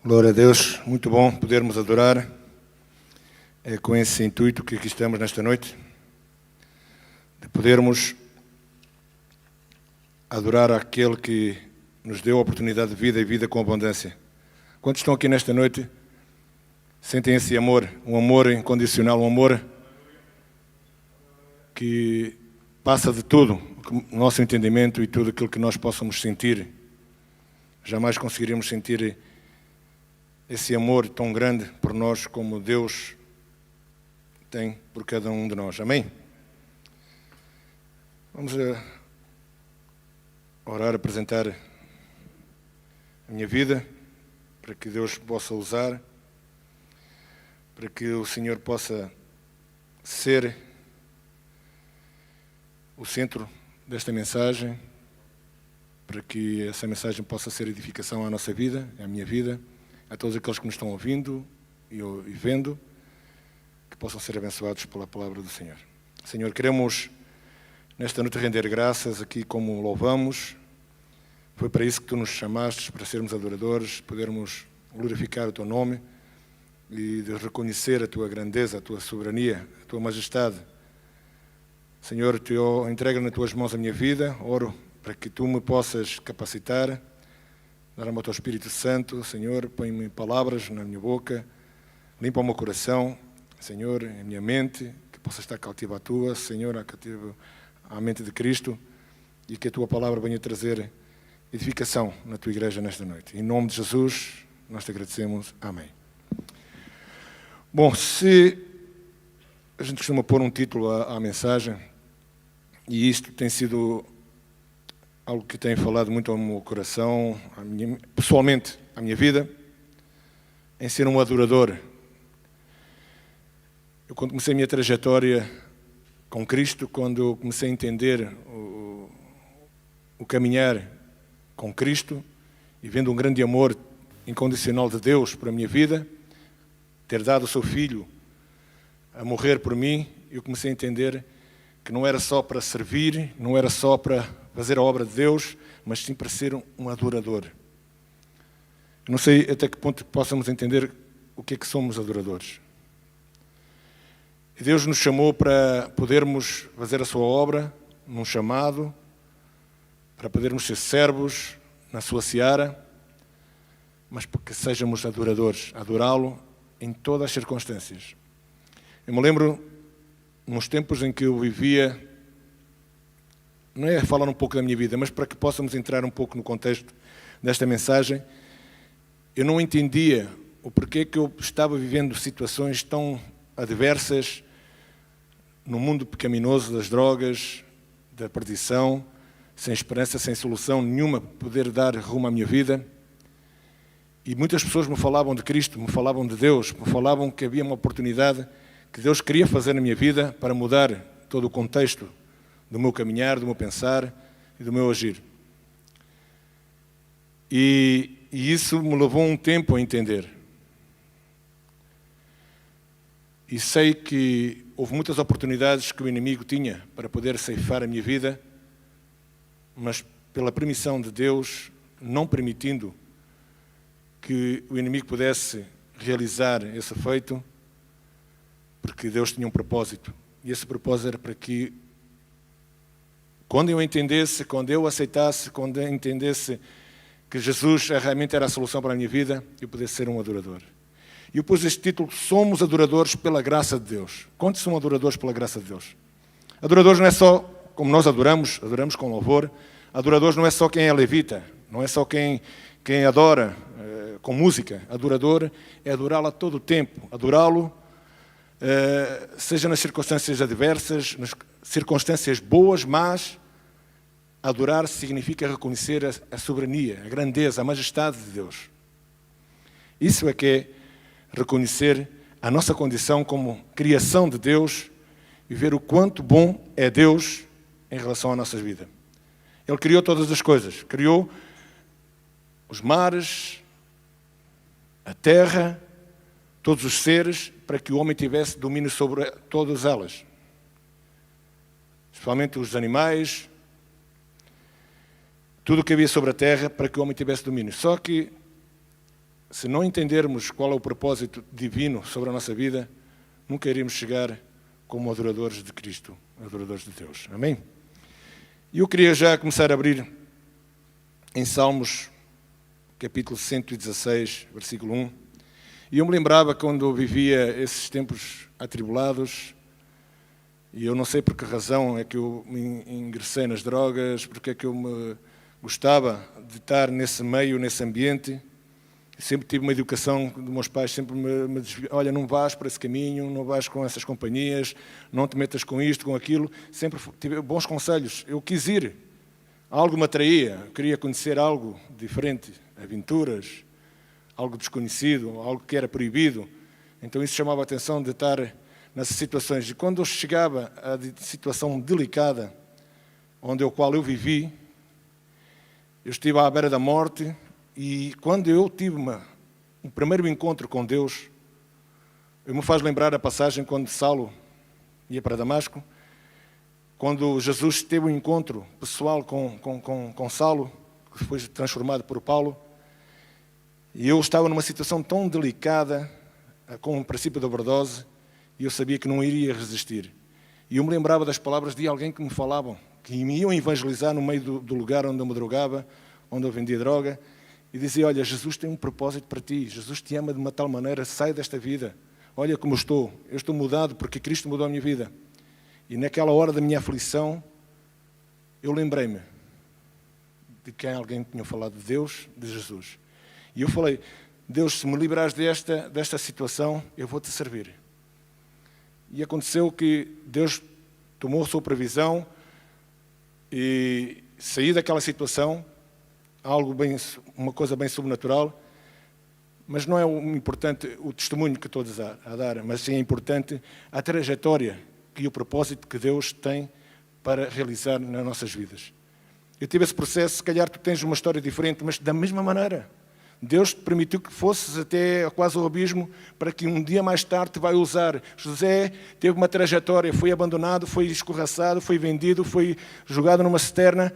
Glória a Deus, muito bom podermos adorar. É com esse intuito que aqui estamos nesta noite, de podermos adorar aquele que nos deu a oportunidade de vida e vida com abundância. Quantos estão aqui nesta noite sentem esse amor, um amor incondicional, um amor que passa de tudo, o nosso entendimento e tudo aquilo que nós possamos sentir. Jamais conseguiríamos sentir esse amor tão grande por nós como Deus tem por cada um de nós. Amém? Vamos orar, apresentar a minha vida, para que Deus possa usar, para que o Senhor possa ser o centro desta mensagem, para que essa mensagem possa ser edificação à nossa vida, à minha vida, a todos aqueles que nos estão ouvindo e vendo, que possam ser abençoados pela palavra do Senhor. Senhor, queremos nesta noite render graças aqui como louvamos. Foi para isso que Tu nos chamaste, para sermos adoradores, podermos glorificar o Teu nome e de reconhecer a Tua grandeza, a Tua soberania, a Tua majestade. Senhor, eu entrego nas Tuas mãos a minha vida, oro para que Tu me possas capacitar, dar-me o Teu Espírito Santo, Senhor, põe-me palavras na minha boca, limpa o meu coração, Senhor, a minha mente, que possa estar cativa à Tua, Senhor, cativa à mente de Cristo, e que a Tua palavra venha trazer edificação na Tua igreja nesta noite. Em nome de Jesus, nós Te agradecemos. Amém. Bom, se a gente costuma pôr um título à mensagem, e isto tem sido algo que tem falado muito ao meu coração, pessoalmente, à minha vida, em ser um adorador. Eu, quando comecei a minha trajetória com Cristo, quando eu comecei a entender o caminhar com Cristo, e vendo um grande amor incondicional de Deus para a minha vida, ter dado o seu Filho a morrer por mim, eu comecei a entender que não era só para servir, não era só para fazer a obra de Deus, mas sim para ser um adorador. Eu não sei até que ponto possamos entender o que é que somos adoradores. E Deus nos chamou para podermos fazer a sua obra, num chamado, para podermos ser servos na sua seara, mas para que sejamos adoradores, adorá-lo em todas as circunstâncias. Eu me lembro, nos tempos em que eu vivia, não é falar um pouco da minha vida, mas para que possamos entrar um pouco no contexto desta mensagem, eu não entendia o porquê que eu estava vivendo situações tão adversas no mundo pecaminoso das drogas, da perdição, sem esperança, sem solução nenhuma para poder dar rumo à minha vida. E muitas pessoas me falavam de Cristo, me falavam de Deus, me falavam que havia uma oportunidade que Deus queria fazer na minha vida para mudar todo o contexto do meu caminhar, do meu pensar e do meu agir. E isso me levou um tempo a entender. E sei que houve muitas oportunidades que o inimigo tinha para poder ceifar a minha vida, mas pela permissão de Deus, não permitindo que o inimigo pudesse realizar esse feito, porque Deus tinha um propósito. E esse propósito era para que, quando eu entendesse, quando eu aceitasse, quando eu entendesse que Jesus realmente era a solução para a minha vida, eu pudesse ser um adorador. E eu pus este título: Somos adoradores pela graça de Deus. Quantos são adoradores pela graça de Deus? Adoradores não é só como nós adoramos com louvor. Adoradores não é só quem é levita, não é só quem adora com música. Adorador é adorá-lo a todo o tempo. Adorá-lo, seja nas circunstâncias adversas, nas circunstâncias boas, mas adorar significa reconhecer a soberania, a grandeza, a majestade de Deus. Isso é que é reconhecer a nossa condição como criação de Deus e ver o quanto bom é Deus em relação à nossa vida. Ele criou todas as coisas, criou os mares, a terra, todos os seres, para que o homem tivesse domínio sobre todas elas. Especialmente os animais, tudo o que havia sobre a terra, para que o homem tivesse domínio. Só que se não entendermos qual é o propósito divino sobre a nossa vida, nunca iremos chegar como adoradores de Cristo, adoradores de Deus. Amém? E eu queria já começar a abrir em Salmos, capítulo 116, versículo 1. E eu me lembrava quando eu vivia esses tempos atribulados, e eu não sei por que razão é que eu me ingressei nas drogas, porque é que eu me gostava de estar nesse meio, nesse ambiente. Sempre tive uma educação dos meus pais, sempre me desviaram. Olha, não vais por esse caminho, não vais com essas companhias, não te metas com isto, com aquilo. Sempre tive bons conselhos. Eu quis ir, algo me atraía, eu queria conhecer algo diferente, aventuras, algo desconhecido, algo que era proibido. Então isso chamava a atenção de estar nessas situações. E quando eu chegava a situação delicada, qual eu vivi, eu estive à beira da morte, e quando eu tive um primeiro encontro com Deus, eu me faz lembrar a passagem quando Saulo ia para Damasco, quando Jesus teve um encontro pessoal com Saulo, que foi transformado por Paulo, e eu estava numa situação tão delicada, com o princípio da overdose, e eu sabia que não iria resistir. E eu me lembrava das palavras de alguém que me falavam, que me iam evangelizar no meio do lugar onde eu me drogava, onde eu vendia droga, e dizia, olha, Jesus tem um propósito para ti, Jesus te ama de uma tal maneira, sai desta vida, olha como eu estou mudado porque Cristo mudou a minha vida. E naquela hora da minha aflição, eu lembrei-me de quem alguém tinha falado, de Deus, de Jesus. E eu falei, Deus, se me livrares desta situação, eu vou-te servir. E aconteceu que Deus tomou a sua previsão e saí daquela situação, uma coisa bem sobrenatural, mas não é o importante o testemunho que estou a dar, mas sim é importante a trajetória e o propósito que Deus tem para realizar nas nossas vidas. Eu tive esse processo, se calhar tu tens uma história diferente, mas da mesma maneira. Deus te permitiu que fosses até quase ao abismo para que um dia mais tarde te vai usar. José teve uma trajetória, foi abandonado, foi escorraçado, foi vendido, foi jogado numa cisterna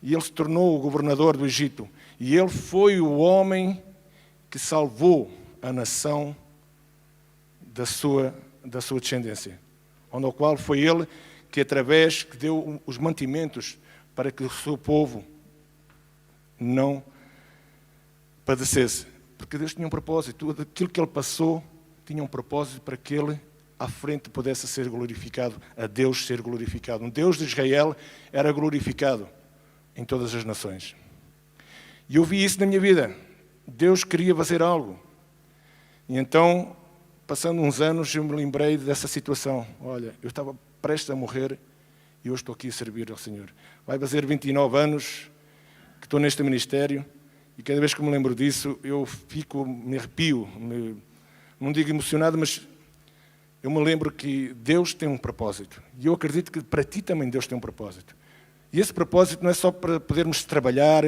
e ele se tornou o governador do Egito. E ele foi o homem que salvou a nação da sua descendência. Onde ao qual foi ele que que deu os mantimentos para que o seu povo não padecesse, porque Deus tinha um propósito, tudo aquilo que ele passou tinha um propósito para que ele à frente pudesse ser glorificado, a Deus ser glorificado. Um Deus de Israel era glorificado em todas as nações. E eu vi isso na minha vida. Deus queria fazer algo. E então, passando uns anos, eu me lembrei dessa situação. Olha, eu estava prestes a morrer e hoje estou aqui a servir ao Senhor. Vai fazer 29 anos que estou neste ministério. E cada vez que me lembro disso, eu me arrepio, não digo emocionado, mas eu me lembro que Deus tem um propósito. E eu acredito que para ti também Deus tem um propósito. E esse propósito não é só para podermos trabalhar,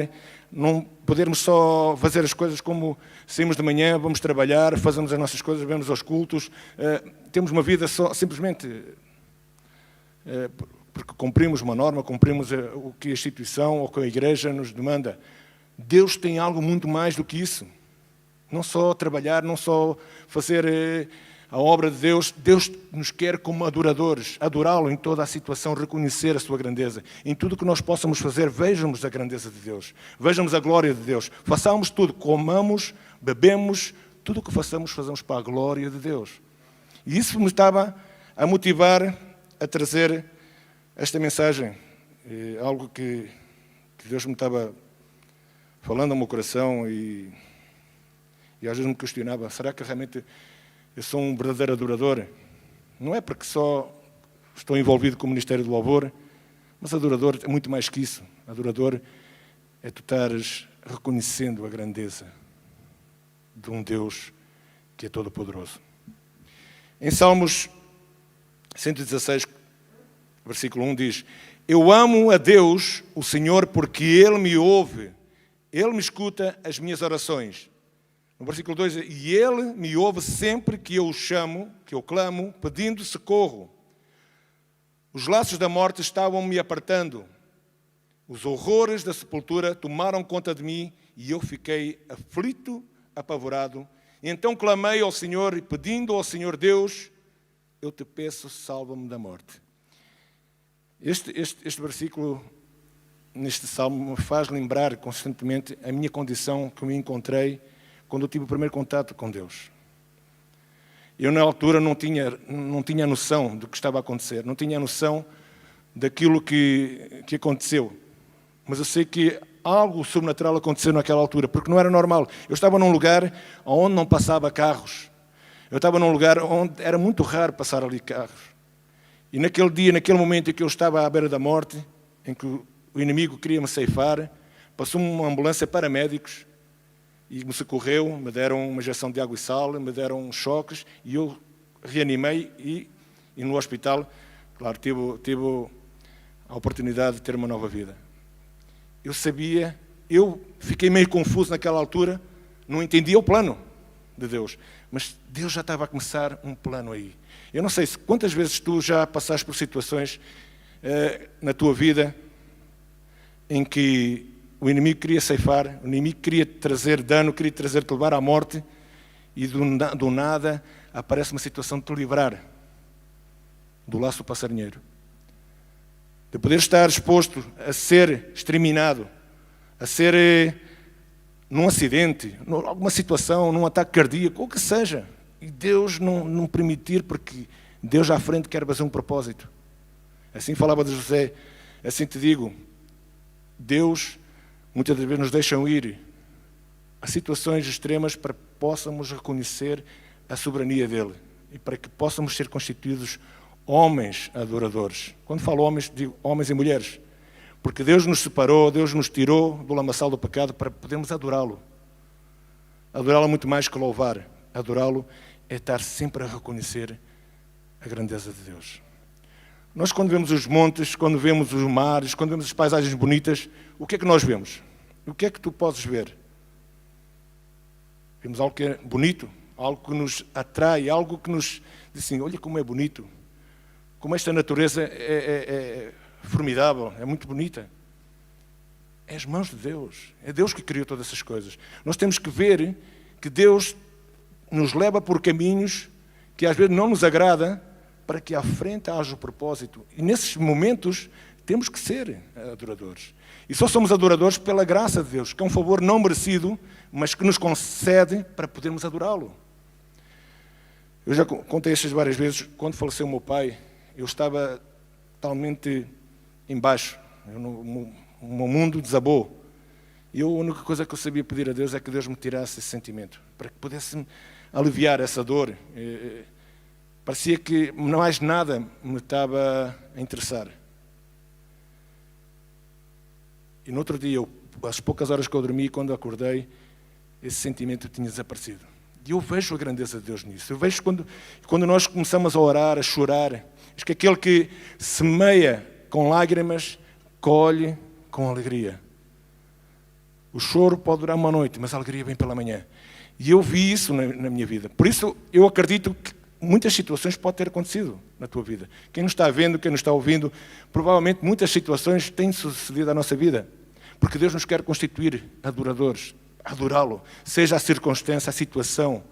não podermos só fazer as coisas como saímos de manhã, vamos trabalhar, fazemos as nossas coisas, vamos aos cultos, temos uma vida só simplesmente porque cumprimos uma norma, cumprimos o que a instituição ou que a igreja nos demanda. Deus tem algo muito mais do que isso. Não só trabalhar, não só fazer a obra de Deus. Deus nos quer como adoradores, adorá-lo em toda a situação, reconhecer a sua grandeza. Em tudo que nós possamos fazer, vejamos a grandeza de Deus, vejamos a glória de Deus. Façamos tudo, comamos, bebemos, tudo o que façamos, fazemos para a glória de Deus. E isso me estava a motivar a trazer esta mensagem. Algo que Deus me estava falando ao meu coração e às vezes me questionava, será que realmente eu sou um verdadeiro adorador? Não é porque só estou envolvido com o Ministério do Louvor, mas adorador é muito mais que isso. Adorador é tu estares reconhecendo a grandeza de um Deus que é todo-poderoso. Em Salmos 116, versículo 1 diz, eu amo a Deus, o Senhor, porque Ele me ouve. Ele me escuta as minhas orações. No versículo 2, e Ele me ouve sempre que eu o chamo, que eu clamo, pedindo socorro. Os laços da morte estavam me apertando. Os horrores da sepultura tomaram conta de mim e eu fiquei aflito apavorado. E então clamei ao Senhor, e pedindo ao Senhor Deus, eu te peço, salva-me da morte. Este versículo, neste salmo, me faz lembrar constantemente a minha condição que eu me encontrei quando eu tive o primeiro contato com Deus. Eu, na altura, não tinha noção do que estava a acontecer, não tinha noção daquilo que aconteceu. Mas eu sei que algo sobrenatural aconteceu naquela altura, porque não era normal. Eu estava num lugar onde não passava carros. Eu estava num lugar onde era muito raro passar ali carros. E naquele dia, naquele momento em que eu estava à beira da morte, em que o inimigo queria me ceifar, passou uma ambulância paramédicos e me socorreu, me deram uma injeção de água e sal, me deram choques e eu reanimei e no hospital, claro, tive a oportunidade de ter uma nova vida. Eu fiquei meio confuso naquela altura, não entendia o plano de Deus, mas Deus já estava a começar um plano aí. Eu não sei quantas vezes tu já passaste por situações na tua vida em que o inimigo queria ceifar, o inimigo queria te trazer dano, queria te levar à morte, e do nada aparece uma situação de te livrar do laço passarinheiro. De poder estar exposto a ser exterminado, a ser num acidente, alguma situação, num ataque cardíaco, ou o que seja. E Deus não permitir, porque Deus à frente quer fazer um propósito. Assim falava de José, assim te digo, Deus muitas das vezes nos deixam ir a situações extremas para que possamos reconhecer a soberania dEle e para que possamos ser constituídos homens adoradores. Quando falo homens, digo homens e mulheres, porque Deus nos separou, Deus nos tirou do lamaçal do pecado para podermos adorá-lo. Adorá-lo muito mais que louvar. Adorá-lo é estar sempre a reconhecer a grandeza de Deus. Nós, quando vemos os montes, quando vemos os mares, quando vemos as paisagens bonitas, o que é que nós vemos? O que é que tu podes ver? Vemos algo que é bonito, algo que nos atrai, algo que nos diz assim, olha como é bonito, como esta natureza é formidável, é muito bonita. É as mãos de Deus, é Deus que criou todas essas coisas. Nós temos que ver que Deus nos leva por caminhos que às vezes não nos agrada, para que à frente haja o propósito. E nesses momentos temos que ser adoradores. E só somos adoradores pela graça de Deus, que é um favor não merecido, mas que nos concede para podermos adorá-lo. Eu já contei estas várias vezes. Quando faleceu o meu pai, eu estava totalmente embaixo. O meu mundo desabou. E a única coisa que eu sabia pedir a Deus é que Deus me tirasse esse sentimento, para que pudesse aliviar essa dor. Parecia que mais nada me estava a interessar. E no outro dia, às poucas horas que eu dormi, quando acordei, esse sentimento tinha desaparecido. E eu vejo a grandeza de Deus nisso. Eu vejo quando nós começamos a orar, a chorar, acho que aquele que semeia com lágrimas, colhe com alegria. O choro pode durar uma noite, mas a alegria vem pela manhã. E eu vi isso na minha vida. Por isso, eu acredito que muitas situações podem ter acontecido na tua vida. Quem nos está vendo, quem nos está ouvindo, provavelmente muitas situações têm sucedido na nossa vida. Porque Deus nos quer constituir adoradores, adorá-lo, seja a circunstância, a situação.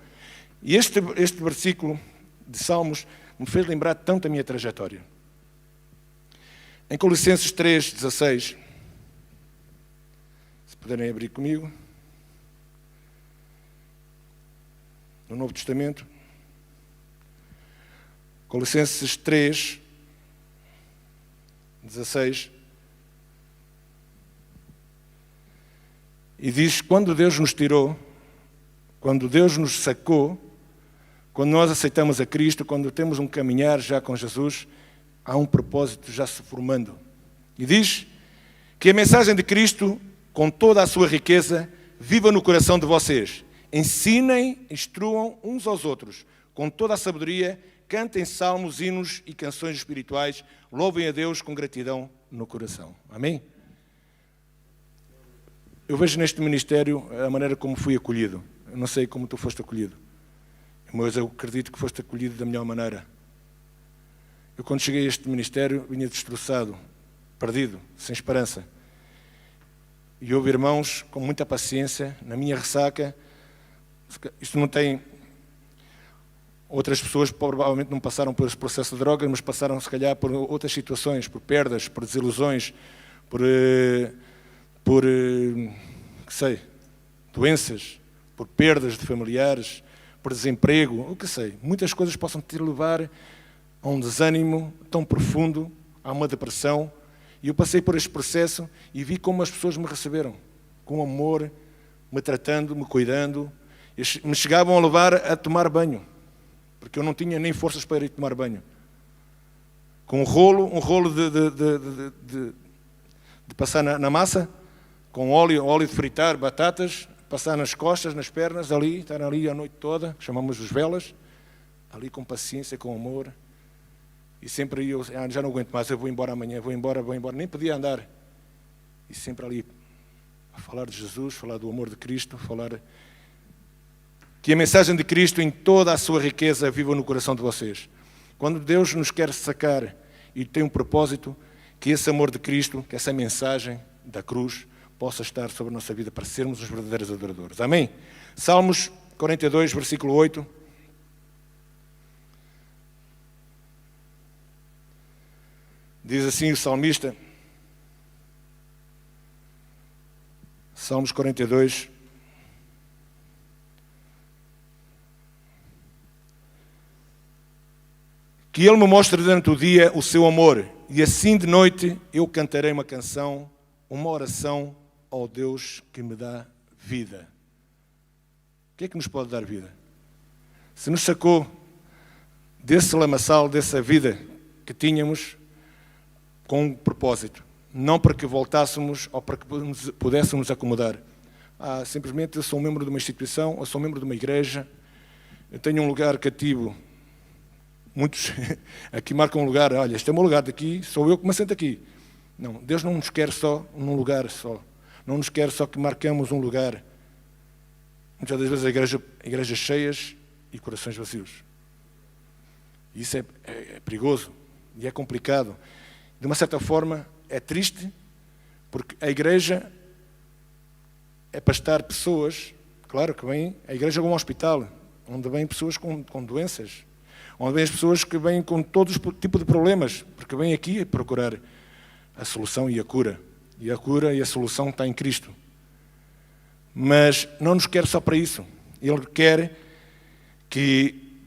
E este versículo de Salmos me fez lembrar tanto a minha trajetória. Em Colossenses 3:16, se puderem abrir comigo, no Novo Testamento, Colossenses 3:16, e diz, quando Deus nos tirou, quando Deus nos sacou, quando nós aceitamos a Cristo, quando temos um caminhar já com Jesus, há um propósito já se formando. E diz que a mensagem de Cristo, com toda a sua riqueza, viva no coração de vocês. Ensinem, instruam uns aos outros, com toda a sabedoria, cantem salmos, hinos e canções espirituais, louvem a Deus com gratidão no coração. Amém? Eu vejo neste ministério a maneira como fui acolhido. Eu não sei como tu foste acolhido, mas eu acredito que foste acolhido da melhor maneira. Eu, quando cheguei a este ministério, vinha destroçado, perdido, sem esperança. E houve irmãos com muita paciência, na minha ressaca, Isto não tem... Outras pessoas provavelmente não passaram por esse processo de drogas, mas passaram, se calhar, por outras situações, por perdas, por desilusões, por doenças, por perdas de familiares, por desemprego, o que sei. Muitas coisas possam te levar a um desânimo tão profundo, a uma depressão. E eu passei por este processo e vi como as pessoas me receberam, com amor, me tratando, me cuidando. Me chegavam a levar a tomar banho, porque eu não tinha nem forças para ir tomar banho. Com um rolo de passar na massa, com óleo de fritar, batatas, passar nas costas, nas pernas, estar ali a noite toda, chamamos os velas, ali com paciência, com amor. E sempre eu, já não aguento mais, eu vou embora amanhã, vou embora, nem podia andar. E sempre ali a falar de Jesus, falar do amor de Cristo, falar que a mensagem de Cristo em toda a sua riqueza viva no coração de vocês. Quando Deus nos quer sacar e tem um propósito, que esse amor de Cristo, que essa mensagem da cruz possa estar sobre a nossa vida para sermos os verdadeiros adoradores. Amém? Salmos 42, versículo 8. Diz assim o salmista, Salmos 42, que Ele me mostre durante o dia o seu amor, e assim de noite eu cantarei uma canção, uma oração ao Deus que me dá vida. O que é que nos pode dar vida? Se nos sacou desse lamaçal, dessa vida que tínhamos, com um propósito, não para que voltássemos ou para que pudéssemos acomodar. Simplesmente eu sou um membro de uma instituição, eu sou um membro de uma igreja, eu tenho um lugar cativo. Muitos aqui marcam um lugar, olha, este é o meu lugar daqui, sou eu que me assento aqui. Não, Deus não nos quer só num lugar só. Não nos quer só que marcamos um lugar. Muitas das vezes igrejas cheias e corações vazios. Isso é perigoso e é complicado. De uma certa forma, é triste, porque a igreja é para estar pessoas, claro que vem, a igreja é um hospital, onde vêm pessoas com doenças, onde vêm as pessoas que vêm com todos os tipos de problemas, porque vêm aqui procurar a solução e a cura. E a cura e a solução está em Cristo. Mas não nos quer só para isso. Ele quer que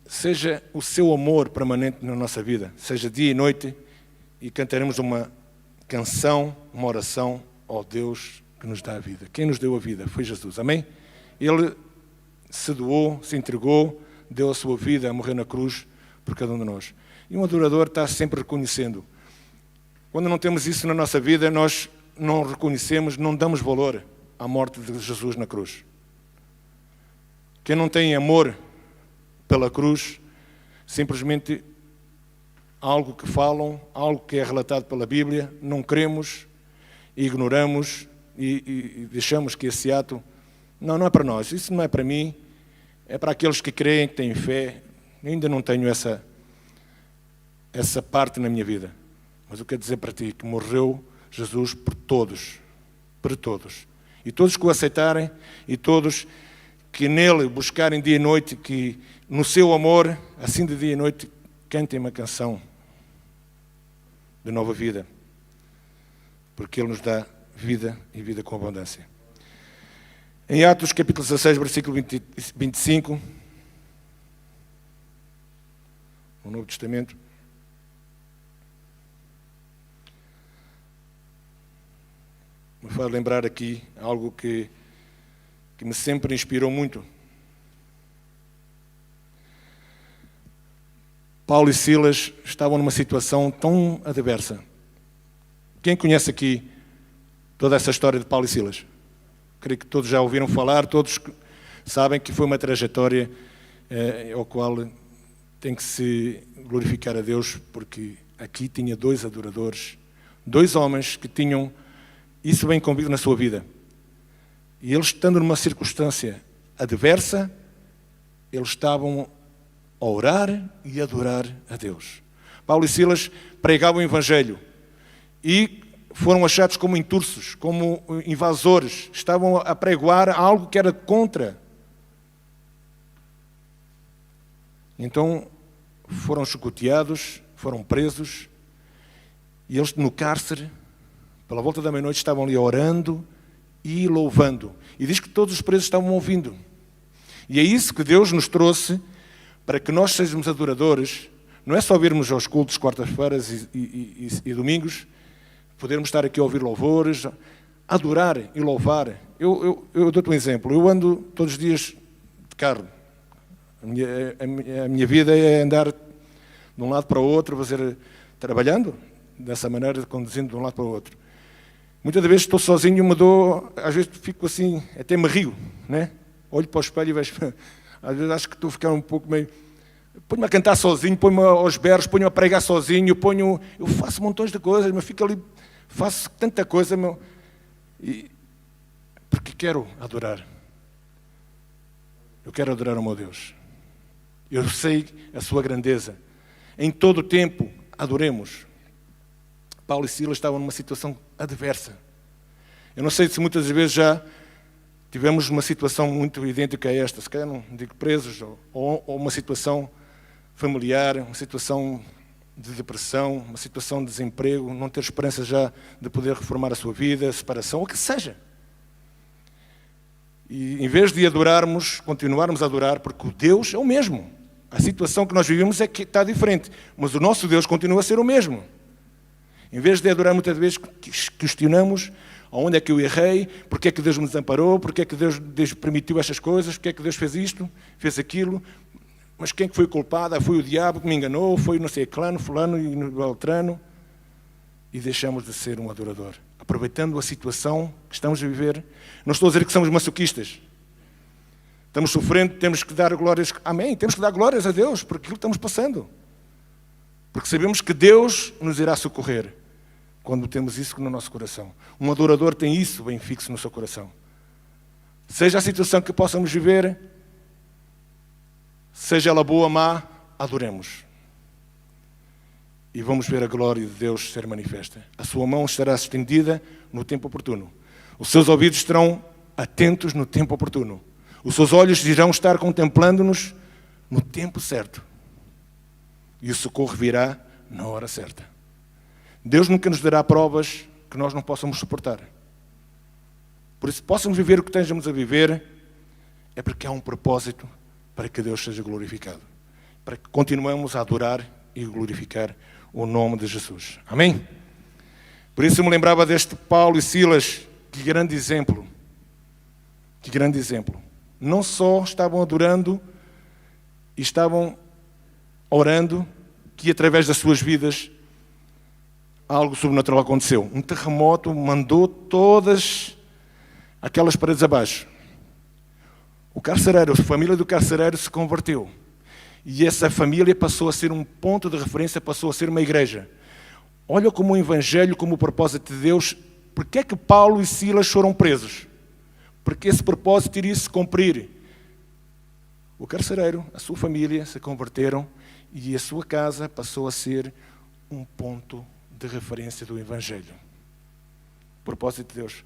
seja o seu amor permanente na nossa vida, seja dia e noite, e cantaremos uma canção, uma oração ao Deus que nos dá a vida. Quem nos deu a vida foi Jesus, amém? Ele se doou, se entregou, deu a sua vida a morrer na cruz por cada um de nós. E um adorador está sempre reconhecendo. Quando não temos isso na nossa vida, nós não reconhecemos, não damos valor à morte de Jesus na cruz. Quem não tem amor pela cruz, simplesmente algo que falam, algo que é relatado pela Bíblia, não cremos, ignoramos e deixamos que esse ato... Não é para nós, isso não é para mim, é para aqueles que creem, que têm fé. Eu ainda não tenho essa parte na minha vida. Mas eu quero dizer para ti que morreu Jesus por todos. E todos que o aceitarem, e todos que nele buscarem dia e noite, que no seu amor, assim de dia e noite, cantem uma canção de nova vida. Porque Ele nos dá vida e vida com abundância. Em Atos capítulo 16, versículo 25, no Novo Testamento, me faz lembrar aqui algo que me sempre inspirou muito. Paulo e Silas estavam numa situação tão adversa. Quem conhece aqui toda essa história de Paulo e Silas? Creio que todos já ouviram falar, todos sabem que foi uma trajetória ao qual tem que se glorificar a Deus, porque aqui tinha dois adoradores, dois homens que tinham isso bem convicto na sua vida. E eles, estando numa circunstância adversa, eles estavam a orar e a adorar a Deus. Paulo e Silas pregavam o Evangelho e foram achados como intursos, como invasores. Estavam a pregoar algo que era contra Então foram chicoteados, foram presos, e eles no cárcere, pela volta da meia-noite, estavam ali orando e louvando. E diz que todos os presos estavam ouvindo. E é isso que Deus nos trouxe para que nós sejamos adoradores. Não é só virmos aos cultos quartas-feiras e domingos, podermos estar aqui a ouvir louvores, adorar e louvar. Eu dou-te um exemplo. Eu ando todos os dias de carro. A minha vida é andar de um lado para o outro, trabalhando dessa maneira, conduzindo de um lado para o outro. Muitas vezes estou sozinho, às vezes fico assim, até me rio, né? Olho para o espelho e vejo, às vezes acho que estou a ficar um pouco meio... Ponho-me a cantar sozinho, ponho-me aos berros, ponho-me a pregar sozinho, eu faço montões de coisas, mas fico ali, faço tanta coisa, porque quero adorar. Eu quero adorar o meu Deus. Eu sei a sua grandeza. Em todo o tempo, adoremos. Paulo e Silas estavam numa situação adversa. Eu não sei se muitas vezes já tivemos uma situação muito idêntica a esta, se calhar não digo presos, ou uma situação familiar, uma situação de depressão, uma situação de desemprego, não ter esperança já de poder reformar a sua vida, separação, o que seja. E em vez de adorarmos, continuarmos a adorar, porque o Deus é o mesmo. A situação que nós vivemos é que está diferente, mas o nosso Deus continua a ser o mesmo. Em vez de adorar, muitas vezes questionamos onde é que eu errei, porque é que Deus me desamparou, porque é que Deus permitiu estas coisas, porque é que Deus fez isto, fez aquilo, mas quem é que foi o culpado? Foi o diabo que me enganou, foi não sei clano, fulano e beltrano, e deixamos de ser um adorador, aproveitando a situação que estamos a viver. Não estou a dizer que somos masoquistas, estamos sofrendo, temos que dar glórias, amém, temos que dar glórias a Deus por aquilo que estamos passando, porque sabemos que Deus nos irá socorrer quando temos isso no nosso coração. Um adorador tem isso bem fixo no seu coração. Seja a situação que possamos viver, seja ela boa ou má, adoremos. E vamos ver a glória de Deus ser manifesta. A sua mão estará estendida no tempo oportuno. Os seus ouvidos estarão atentos no tempo oportuno. Os seus olhos irão estar contemplando-nos no tempo certo. E o socorro virá na hora certa. Deus nunca nos dará provas que nós não possamos suportar. Por isso, possamos viver o que estejamos a viver, é porque há um propósito para que Deus seja glorificado. Para que continuemos a adorar e glorificar o nome de Jesus. Amém? Por isso eu me lembrava deste Paulo e Silas, que grande exemplo. Que grande exemplo. Não só estavam adorando e estavam orando, que através das suas vidas algo sobrenatural aconteceu. Um terremoto mandou todas aquelas paredes abaixo. O carcereiro, a família do carcereiro se converteu. E essa família passou a ser um ponto de referência, passou a ser uma igreja. Olha como o Evangelho, como o propósito de Deus. Porque é que Paulo e Silas foram presos? Porque esse propósito iria se cumprir. O carcereiro, a sua família se converteram e a sua casa passou a ser um ponto de referência do Evangelho. Propósito de Deus.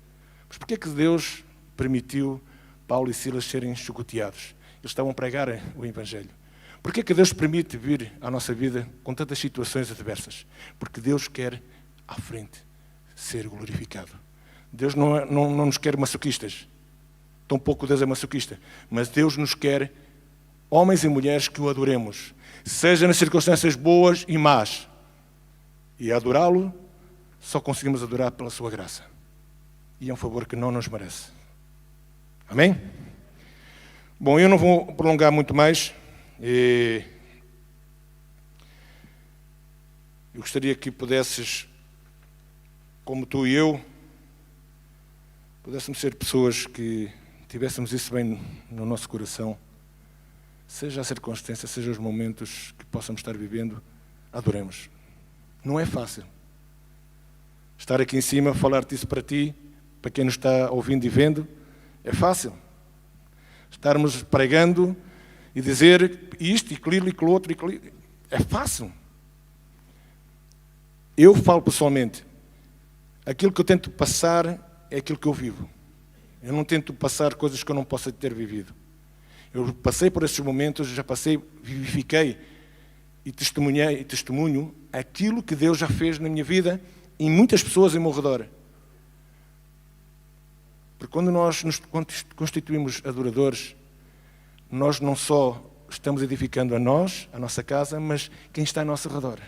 Mas porquê é que Deus permitiu Paulo e Silas serem chicoteados? Eles estavam a pregar o Evangelho. Porquê é que Deus permite vir à nossa vida com tantas situações adversas? Porque Deus quer, à frente, ser glorificado. Deus não nos quer masoquistas. Tampouco Deus é masoquista. Mas Deus nos quer homens e mulheres que o adoremos. Seja nas circunstâncias boas e más. E adorá-lo, só conseguimos adorar pela sua graça. E é um favor que não nos merece. Amém? Bom, eu não vou prolongar muito mais. Eu gostaria que pudesses, como tu e eu, pudéssemos ser pessoas que tivéssemos isso bem no nosso coração. Seja a circunstância, seja os momentos que possamos estar vivendo, adoremos. Não é fácil. Estar aqui em cima, falar-te isso para ti, para quem nos está ouvindo e vendo, é fácil. Estarmos pregando e dizer isto, e aquilo, e aquilo outro, é fácil. Eu falo pessoalmente, aquilo que eu tento passar é aquilo que eu vivo. Eu não tento passar coisas que eu não possa ter vivido. Eu passei por esses momentos, já passei, vivifiquei e testemunho aquilo que Deus já fez na minha vida e em muitas pessoas ao meu redor. Porque quando nós nos constituímos adoradores, nós não só estamos edificando a nós, a nossa casa, mas quem está ao nosso redor,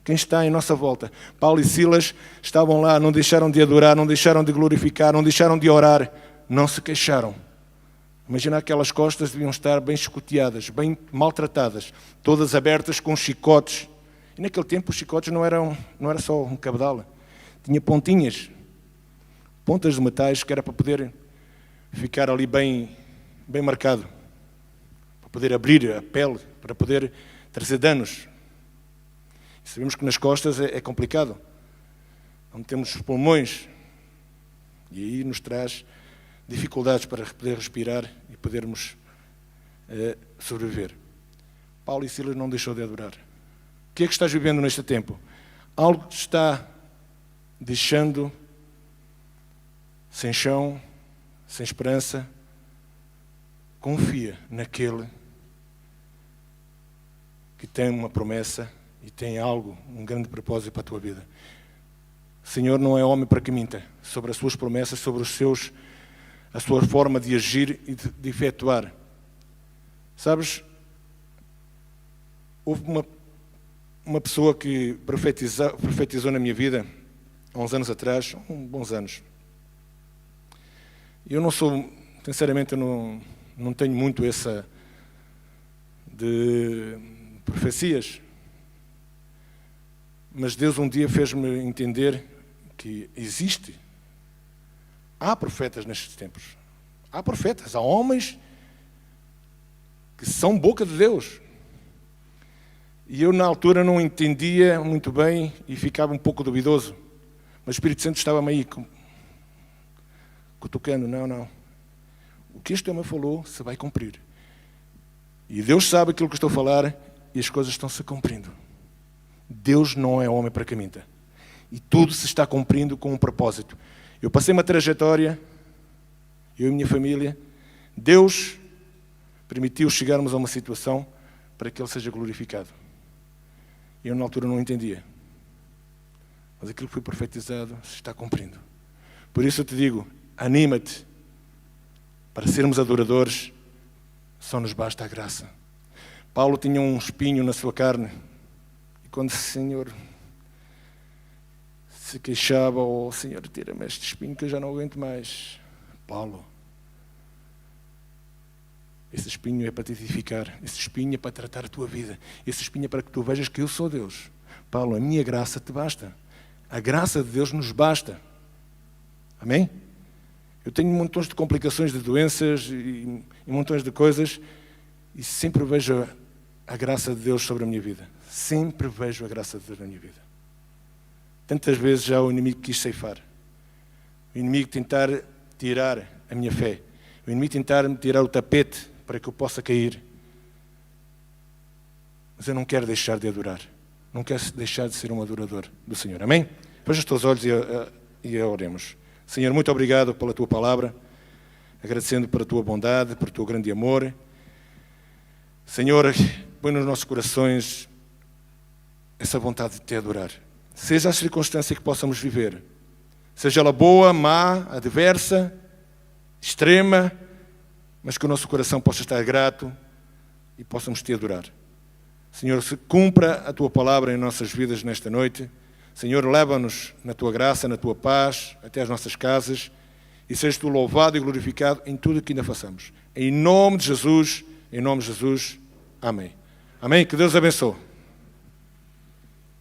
quem está em nossa volta. Paulo e Silas estavam lá, não deixaram de adorar, não deixaram de glorificar, não deixaram de orar, não se queixaram. Imagina, aquelas costas deviam estar bem chicoteadas, bem maltratadas, todas abertas com chicotes. E naquele tempo os chicotes não era só um cabedal, tinha pontinhas, pontas de metais que era para poder ficar ali bem marcado, para poder abrir a pele, para poder trazer danos. E sabemos que nas costas é complicado, onde temos os pulmões, e aí nos traz dificuldades para poder respirar e podermos sobreviver. Paulo e Silas não deixou de adorar. O que é que estás vivendo neste tempo? Algo te está deixando sem chão, sem esperança? Confia naquele que tem uma promessa e tem algo, um grande propósito para a tua vida. O Senhor não é homem para que minta sobre as suas promessas, sobre a sua forma de agir e de efetuar. Sabes, houve uma pessoa que profetizou na minha vida há uns anos atrás, bons anos. Eu não sou, sinceramente, eu não tenho muito essa de profecias, mas Deus um dia fez-me entender que há profetas nestes tempos. Há profetas, há homens que são boca de Deus. E eu, na altura, não entendia muito bem e ficava um pouco duvidoso. Mas o Espírito Santo estava-me aí cutucando. Não. O que este homem falou se vai cumprir. E Deus sabe aquilo que estou a falar e as coisas estão-se cumprindo. Deus não é homem para que minta. E tudo se está cumprindo com um propósito. Eu passei uma trajetória, eu e minha família. Deus permitiu chegarmos a uma situação para que Ele seja glorificado. Eu, na altura, não entendia. Mas aquilo que foi profetizado se está cumprindo. Por isso eu te digo, anima-te. Para sermos adoradores, só nos basta a graça. Paulo tinha um espinho na sua carne. E quando o Senhor se queixava, Senhor, tira-me este espinho que eu já não aguento mais. Paulo, esse espinho é para te edificar, esse espinho é para tratar a tua vida, esse espinho é para que tu vejas que eu sou Deus. Paulo, a minha graça te basta. A graça de Deus nos basta. Amém? Eu tenho montões de complicações, de doenças e montões de coisas e sempre vejo a graça de Deus sobre a minha vida. Sempre vejo a graça de Deus na minha vida. Tantas vezes já o inimigo quis ceifar. O inimigo tentar tirar a minha fé. O inimigo tentar me tirar o tapete para que eu possa cair. Mas eu não quero deixar de adorar. Não quero deixar de ser um adorador do Senhor. Amém? Fecha os teus olhos e oremos. Senhor, muito obrigado pela Tua palavra. Agradecendo pela Tua bondade, pelo Teu grande amor. Senhor, põe nos nossos corações essa vontade de Te adorar. Seja a circunstância que possamos viver, seja ela boa, má, adversa, extrema, mas que o nosso coração possa estar grato e possamos Te adorar. Senhor, se cumpra a Tua palavra em nossas vidas nesta noite. Senhor, leva-nos na Tua graça, na Tua paz, até as nossas casas, e sejas Tu louvado e glorificado em tudo o que ainda façamos. Em nome de Jesus, amém. Amém. Que Deus abençoe.